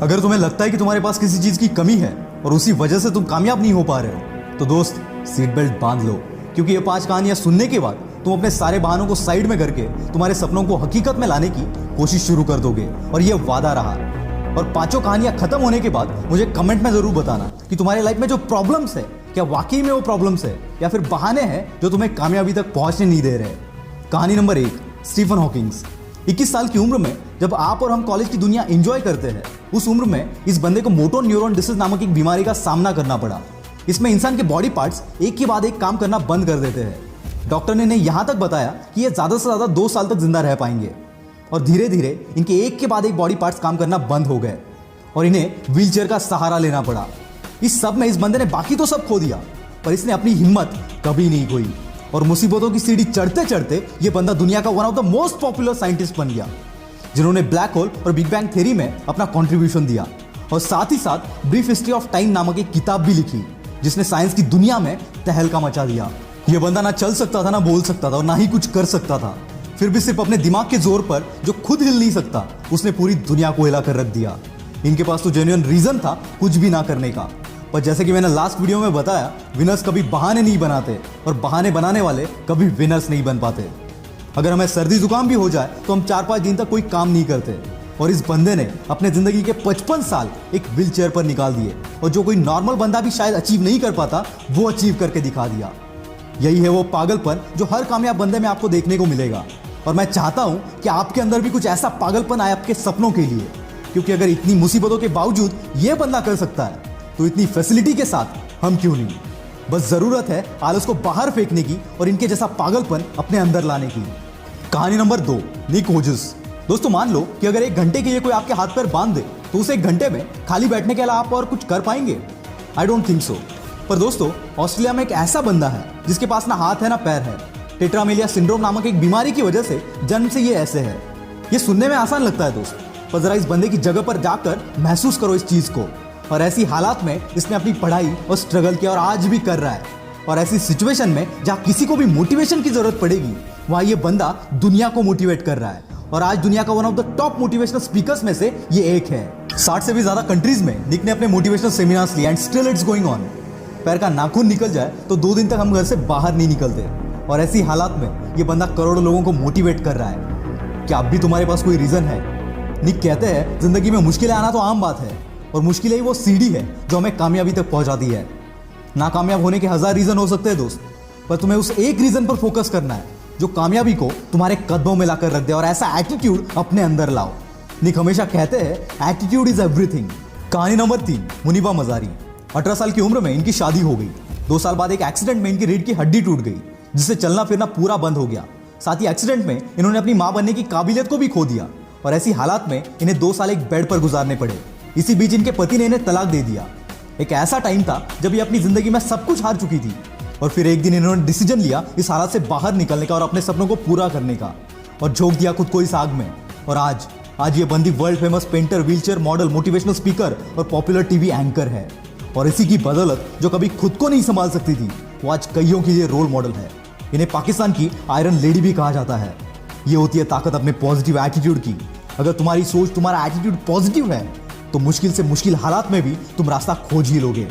अगर तुम्हें लगता है कि तुम्हारे पास किसी चीज की कमी है और उसी वजह से तुम कामयाब नहीं हो पा रहे हो, तो दोस्त सीट बेल्ट बांध लो, क्योंकि ये 5 कहानियां सुनने के बाद तुम अपने सारे बहानों को साइड में करके तुम्हारे सपनों को हकीकत में लाने की कोशिश शुरू कर दोगे। और ये वादा रहा। और 5 कहानियां खत्म होने के बाद मुझे कमेंट में जरूर बताना कि तुम्हारे लाइफ में जो प्रॉब्लम्स है, क्या वाकई में वो प्रॉब्लम्स है या फिर बहाने हैं जो तुम्हें कामयाबी तक पहुंचने नहीं दे रहे। कहानी नंबर 1, स्टीफन हॉकिंग्स। 21 साल की उम्र में जब आप और हम कॉलेज की दुनिया एंजॉय करते हैं, उस उम्र में इस बंदे को मोटो न्यूरॉन डिसीज नामक एक बीमारी का सामना करना पड़ा। इसमें इंसान के बॉडी पार्ट्स एक के बाद एक काम करना बंद कर देते हैं। डॉक्टर ने इन्हें यहां तक बताया कि ये ज्यादा से ज्यादा 2 साल तक जिंदा रह पाएंगे। और धीरे धीरे इनके एक के बाद एक बॉडी पार्ट्स काम करना बंद हो गए और इन्हें व्हीलचेयर का सहारा लेना पड़ा। इस सब में इस बंदे ने बाकी तो सब खो दिया, पर इसने अपनी हिम्मत कभी नहीं खोई और मुसीबतों की सीढ़ी चढ़ते चढ़ते ये बंदा दुनिया का one of the most popular scientist बन गया, जिन्होंने ब्लैक होल और बिग बैंग थ्योरी में अपना कंट्रीब्यूशन दिया। और साथ ही साथ ब्रीफ हिस्ट्री ऑफ टाइम नामक एक किताब भी लिखी, जिसने साइंस की दुनिया में तहलका मचा दिया। यह बंदा ना चल सकता था, ना बोल सकता था और ना ही कुछ कर सकता था, फिर भी सिर्फ अपने दिमाग के जोर पर, जो खुद हिल नहीं सकता, उसने पूरी दुनिया को हिला कर रख दिया। इनके पास तो जेन्युइन रीजन था कुछ भी ना करने का, पर जैसे कि मैंने लास्ट वीडियो में बताया, विनर्स कभी बहाने नहीं बनाते और बहाने बनाने वाले कभी विनर्स नहीं बन पाते। अगर हमें सर्दी जुकाम भी हो जाए तो हम 4-5 दिन तक कोई काम नहीं करते, और इस बंदे ने अपने जिंदगी के 55 साल एक व्हील चेयर पर निकाल दिए, और जो कोई नॉर्मल बंदा भी शायद अचीव नहीं कर पाता, वो अचीव करके दिखा दिया। यही है वो पागलपन जो हर कामयाब बंदे में आपको देखने को मिलेगा। और मैं चाहता हूं कि आपके अंदर भी कुछ ऐसा पागलपन आए आपके सपनों के लिए, क्योंकि अगर इतनी मुसीबतों के बावजूद ये बंदा कर सकता है, तो इतनी फैसिलिटी के साथ हम क्यों नहीं। बस जरूरत है आलस को बाहर फेंकने की और इनके जैसा पागलपन अपने अंदर लाने की। कहानी नंबर 2, निक होजस। दोस्तों, मान लो कि अगर 1 घंटे के लिए कोई आपके हाथ पैर बांध दे, तो उस 1 घंटे में खाली बैठने के अलावा आप और कुछ कर पाएंगे? I don't think so. पर दोस्तों, ऑस्ट्रेलिया में एक ऐसा बंदा है जिसके पास ना हाथ है ना पैर है। टेट्रामेलिया सिंड्रोम नामक एक बीमारी की वजह से जन्म से ये ऐसे है। ये सुनने में आसान लगता है दोस्त, पर जरा इस बंदे की जगह पर जाकर महसूस करो इस चीज को। और ऐसी हालात में इसने अपनी पढ़ाई और स्ट्रगल किया और आज भी कर रहा है। और ऐसी सिचुएशन में जहां किसी को भी मोटिवेशन की जरूरत पड़ेगी, वहां ये बंदा दुनिया को मोटिवेट कर रहा है। और आज दुनिया का one of the top motivational speakers में से ये एक है। 60 से भी ज्यादा कंट्रीज में निक ने अपने मोटिवेशनल सेमिनार्स लिए, and still it's going on. पैर का नाखून निकल जाए तो 2 दिन तक हम घर से बाहर नहीं निकलते, और ऐसी हालात में ये बंदा करोड़ों लोगों को मोटिवेट कर रहा है। क्या अब भी तुम्हारे पास कोई रीजन है? निक कहते हैं, जिंदगी में मुश्किलें आना तो आम बात है, और मुश्किलें ही वो सीढ़ी है जो हमें कामयाबी तक पहुंचाती है। नाकामयाब होने के 1000 रीजन हो सकते हैं दोस्त, पर तुम्हें उस एक रीजन पर फोकस करना है जो कामयाबी को तुम्हारे कदमों में लाकर रख दे, और ऐसा एटीट्यूड अपने अंदर लाओ। निक हमेशा कहते हैं, एटीट्यूड इज एवरीथिंग। कहानी नंबर 3, मुनीबा मजारी। 18 साल की उम्र में इनकी शादी हो गई। 2 साल बाद एक एक्सीडेंट में इनकी रीढ़ की हड्डी टूट गई, जिससे चलना फिरना पूरा बंद हो गया। साथ ही एक्सीडेंट में इन्होंने अपनी मां बनने की काबिलियत को भी खो दिया, और ऐसी हालात में इन्हें 2 साल एक बेड पर गुजारने पड़े। इसी बीच इनके पति ने इन्हें तलाक दे दिया। एक ऐसा टाइम था जब ये अपनी जिंदगी में सब कुछ हार चुकी थी, और फिर एक दिन इन्होंने डिसीजन लिया इस हालात से बाहर निकलने का और अपने सपनों को पूरा करने का, और झोंक दिया खुद को इस आग में। और आज ये बंदी world famous painter, wheelchair model, motivational speaker और पॉपुलर टीवी एंकर है। और इसी की बदौलत जो कभी खुद को नहीं संभाल सकती थी, वो आज कईयों के लिए रोल मॉडल है। इन्हें पाकिस्तान की आयरन लेडी भी कहा जाता है। ये होती है ताकत अपने पॉजिटिव एटीट्यूड की। अगर तुम्हारी सोच, तुम्हारा एटीट्यूड पॉजिटिव है, तो मुश्किल से मुश्किल हालात में भी तुम रास्ता खोज ही लोगे।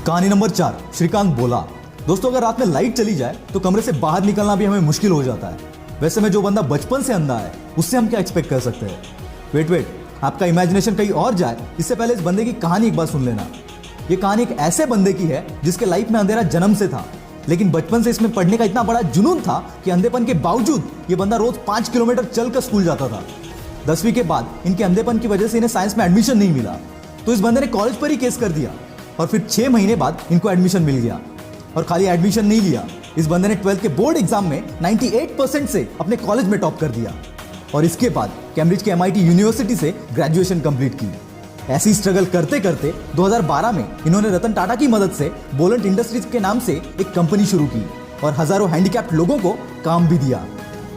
कहानी नंबर 4, श्रीकांत बोला। दोस्तों, अगर रात में लाइट चली जाए तो कमरे से बाहर निकलना भी हमें मुश्किल हो जाता है। वैसे में जो बंदा बचपन से अंधा है, उससे हम क्या एक्सपेक्ट कर सकते हैं? वेट, आपका इमेजिनेशन कहीं और जाए, इससे पहले इस बंदे की कहानी एक बार सुन लेना। ये कहानी एक ऐसे बंदे की है जिसके लाइफ में अंधेरा जन्म से था, लेकिन बचपन से इसमें पढ़ने का इतना बड़ा जुनून था कि अंधेपन के बावजूद ये बंदा रोज 5 किलोमीटर चलकर स्कूल जाता था। 10वीं के बाद इनके अंधेपन की वजह से इन्हें साइंस में एडमिशन नहीं मिला, तो इस बंदे ने कॉलेज पर ही केस कर दिया, और फिर 6 महीने बाद इनको एडमिशन मिल गया। और खाली एडमिशन नहीं लिया, इस बंदे ने 12th के बोर्ड एग्जाम में 98% से अपने कॉलेज में टॉप कर दिया, और इसके बाद कैम्ब्रिज के MIT यूनिवर्सिटी से ग्रेजुएशन कंप्लीट की। ऐसी स्ट्रगल करते करते 2012 में इन्होंने रतन टाटा की मदद से बोलेंट इंडस्ट्रीज के नाम से एक कंपनी शुरू की, और हजारों हैंडीकैप्ड लोगों को काम भी दिया।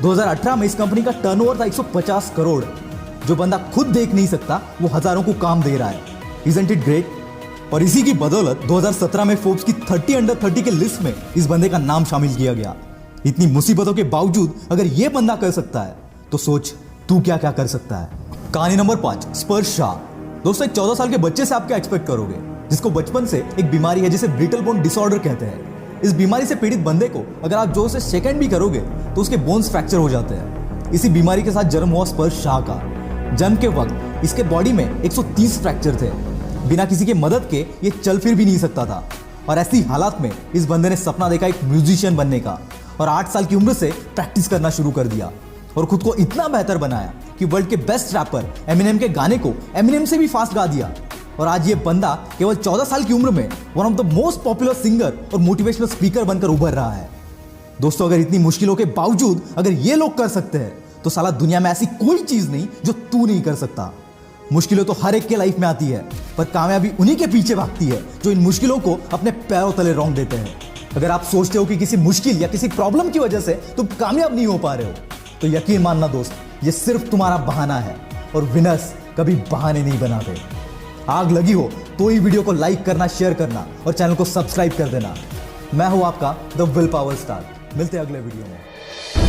2018 में इस कंपनी का टर्नओवर था 150 करोड़। जो बंदा खुद देख नहीं सकता, वो हजारों को काम दे रहा है। Isn't it great? और इसी की बदौलत 2017 में फोर्ब्स की 30 अंडर 30 के लिस्ट में इस बंदे का नाम शामिल किया गया। इतनी मुसीबतों के बावजूद अगर ये बंदा कर सकता है, तो सोच तू क्या क्या कर सकता है। कहानी नंबर 5, स्पर्श शाह। दोस्तों एक 14 साल के बच्चे से आप क्या एक्सपेक्ट करोगे, जिसको बचपन से एक बीमारी है जिसे ब्रिटल बोन डिसऑर्डर कहते हैं। इस बीमारी से पीड़ित बंदे को अगर आप जोर से शेक भी करोगे तो उसके बोन्स फ्रैक्चर हो जाते हैं। इसी बीमारी के साथ जन्म हुआ स्पर्श शाह का। जन्म के वक्त इसके बॉडी में 130 फ्रैक्चर थे। बिना किसी के मदद के ये चल फिर भी नहीं सकता था। और ऐसी हालात में इस बंदे ने सपना देखा एक म्यूजिशियन बनने का और 8 साल की उम्र से प्रैक्टिस करना शुरू कर दिया और खुद को इतना बेहतर बनाया कि वर्ल्ड के बेस्ट रैपर एमिनेम के गाने को एमिनेम से भी फास्ट गा दिया। और आज ये बंदा केवल 14 साल की उम्र में one of the most popular singer और मोटिवेशनल स्पीकर बनकर उभर रहा है। दोस्तों अगर इतनी मुश्किलों के बावजूद अगर ये लोग कर सकते हैं तो साला दुनिया में ऐसी कोई चीज नहीं जो तू नहीं कर सकता। मुश्किलें तो हर एक के लाइफ में आती है, पर कामयाबी उन्हीं के पीछे भागती है जो इन मुश्किलों को अपने पैरों तले रौंद देते हैं। अगर आप सोचते हो कि किसी मुश्किल या किसी प्रॉब्लम की वजह से तुम कामयाब नहीं हो पा रहे हो तो यकीन मानना दोस्त, ये सिर्फ तुम्हारा बहाना है और विनर्स कभी बहाने नहीं बनाते। आग लगी हो तो ही वीडियो को लाइक करना, शेयर करना और चैनल को सब्सक्राइब कर देना। मैं हूं आपका द विल पावर स्टार। मिलते हैं अगले वीडियो में।